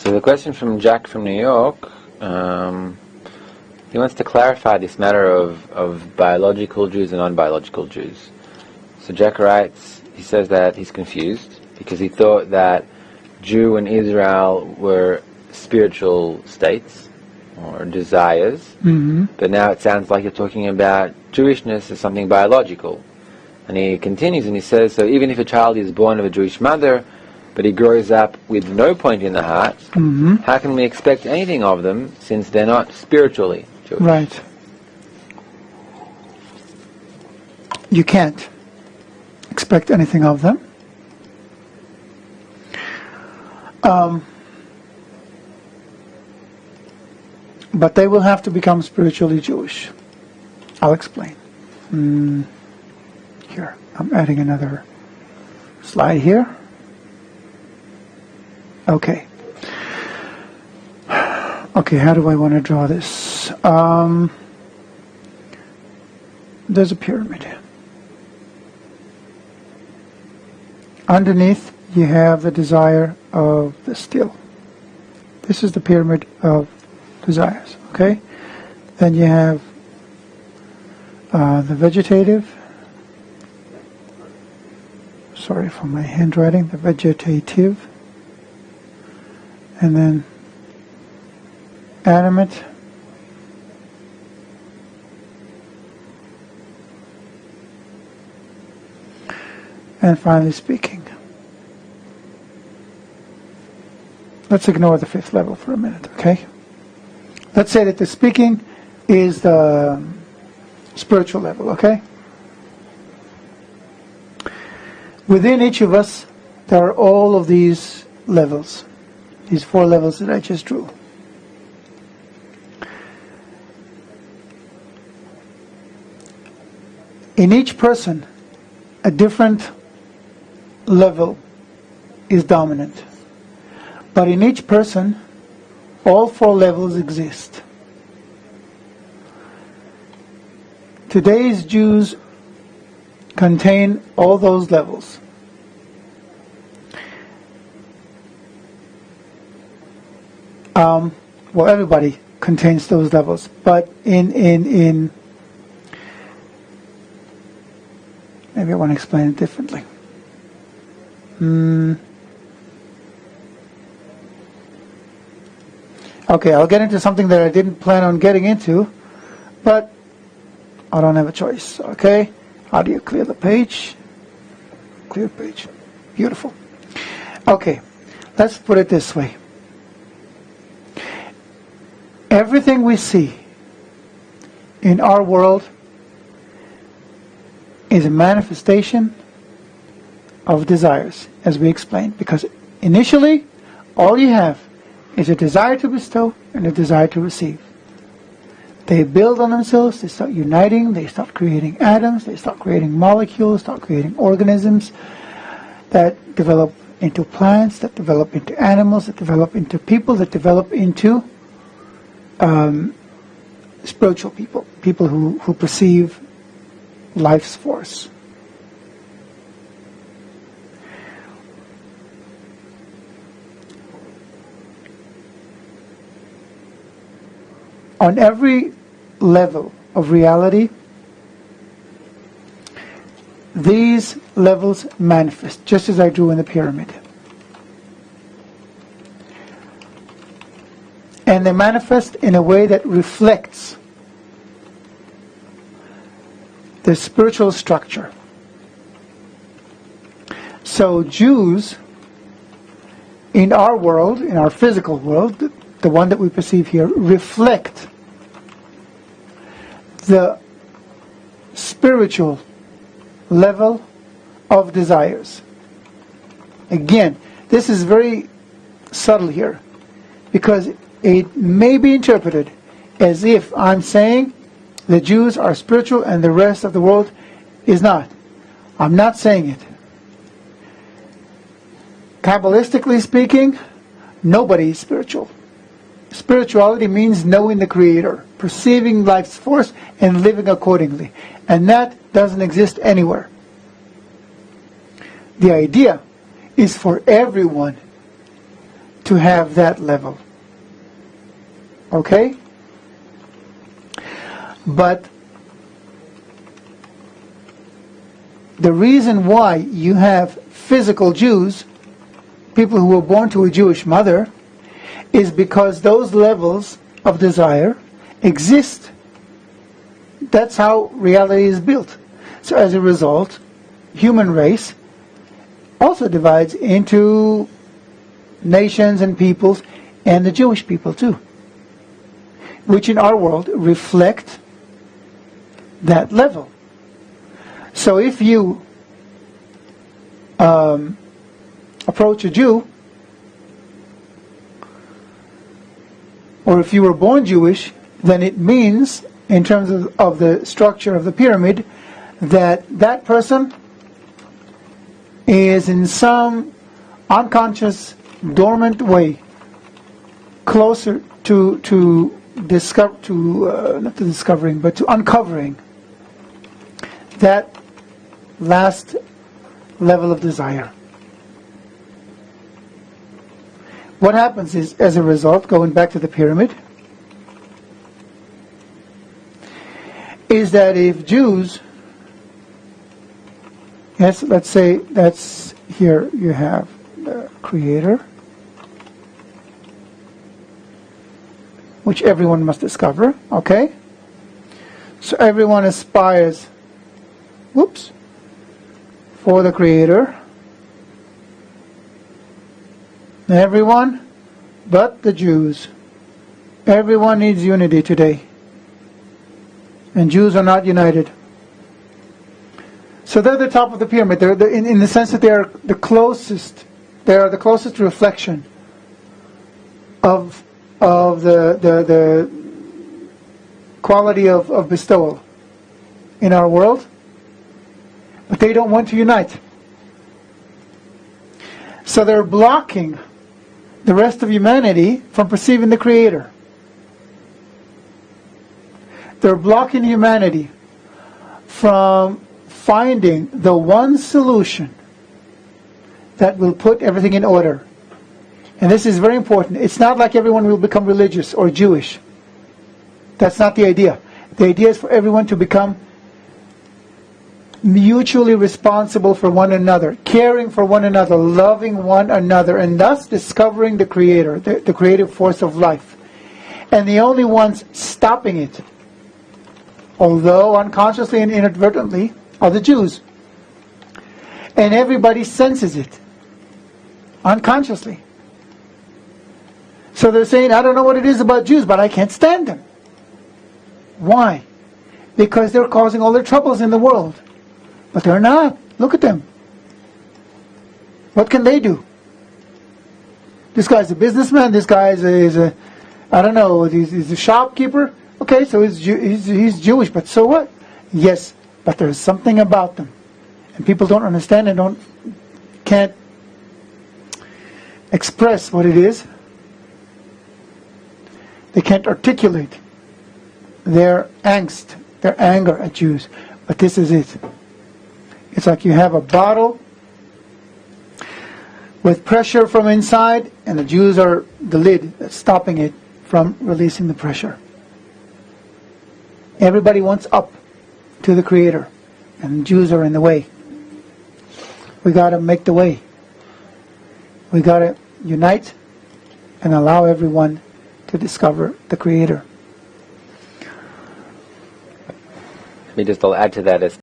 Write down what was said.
So the question from Jack from New York, he wants to clarify this matter of biological Jews and non-biological Jews. So Jack writes, he says that he's confused because he thought that Jew and Israel were spiritual states or desires, but now it sounds like you're talking about Jewishness as something biological. And he continues and he says, so even if a child is born of a Jewish mother, but he grows up with no point in the heart, how can we expect anything of them since they're not spiritually Jewish? Right. You can't expect anything of them. But they will have to become spiritually Jewish. I'll explain. Here, I'm adding another slide here. Okay. Okay, how do I want to draw this? There's a pyramid. Underneath, you have the desire of the still. This is the pyramid of desires, okay? Then you have the vegetative. Sorry for my handwriting. The vegetative. And then animate. And finally speaking. Let's ignore the fifth level for a minute, okay? Let's say that the speaking is the spiritual level, okay? Within each of us, there are all of these levels, these 4 levels that I just drew. In each person, a different level is dominant. But in each person, all 4 levels exist. Today's Jews contain all those levels. Well, everybody contains those levels, but in maybe I want to explain it differently. Okay, I'll get into something that I didn't plan on getting into, but I don't have a choice, okay? How do you clear the page? Clear page. Beautiful. Okay, let's put it this way. Everything we see in our world is a manifestation of desires, as we explained, because initially all you have is a desire to bestow and a desire to receive. They build on themselves, they start uniting, they start creating atoms, they start creating molecules, start creating organisms that develop into plants, that develop into animals, that develop into people, that develop into spiritual people, people who perceive life's force. On every level of reality, these levels manifest, just as I drew in the pyramid. And they manifest in a way that reflects the spiritual structure. So Jews, in our world, in our physical world, the one that we perceive here, reflect the spiritual level of desires. Again, this is very subtle here, because it may be interpreted as if I'm saying the Jews are spiritual and the rest of the world is not. I'm not saying it. Kabbalistically speaking, nobody is spiritual. Spirituality means knowing the Creator, perceiving life's force, and living accordingly. And that doesn't exist anywhere. The idea is for everyone to have that level. Okay? But the reason why you have physical Jews, people who were born to a Jewish mother, is because those levels of desire exist. That's how reality is built. So as a result, human race also divides into nations and peoples, and the Jewish people too, which in our world reflect that level. So if you approach a Jew, or if you were born Jewish, then it means, in terms of the structure of the pyramid, that that person is in some unconscious, dormant way closer to uncovering that last level of desire. What happens is, as a result, going back to the pyramid, is that if Jews, yes, let's say that's here you have the Creator, which everyone must discover, okay? So everyone aspires, for the Creator. Everyone but the Jews. Everyone needs unity today. And Jews are not united. So they're the top of the pyramid. They're in the sense that they are the closest. They are the closest reflection of the quality of bestowal in our world. But they don't want to unite. So they're blocking the rest of humanity from perceiving the Creator. They're blocking humanity from finding the one solution that will put everything in order. And this is very important. It's not like everyone will become religious or Jewish. That's not the idea. The idea is for everyone to become mutually responsible for one another, caring for one another, loving one another, and thus discovering the Creator, the creative force of life. And the only ones stopping it, although unconsciously and inadvertently, are the Jews. And everybody senses it, unconsciously. So they're saying, I don't know what it is about Jews, but I can't stand them. Why? Because they're causing all their troubles in the world. But they're not. Look at them. What can they do? This guy's a businessman. This guy is a I don't know, he's a shopkeeper. Okay, so he's Jewish, but so what? Yes, but there's something about them. And people don't understand and can't express what it is. They can't articulate their angst, their anger at Jews. But this is it. It's like you have a bottle with pressure from inside, and the Jews are the lid that's stopping it from releasing the pressure. Everybody wants up to the Creator, and the Jews are in the way. We got to make the way. We got to unite and allow everyone to discover the Creator. Let me just add to that.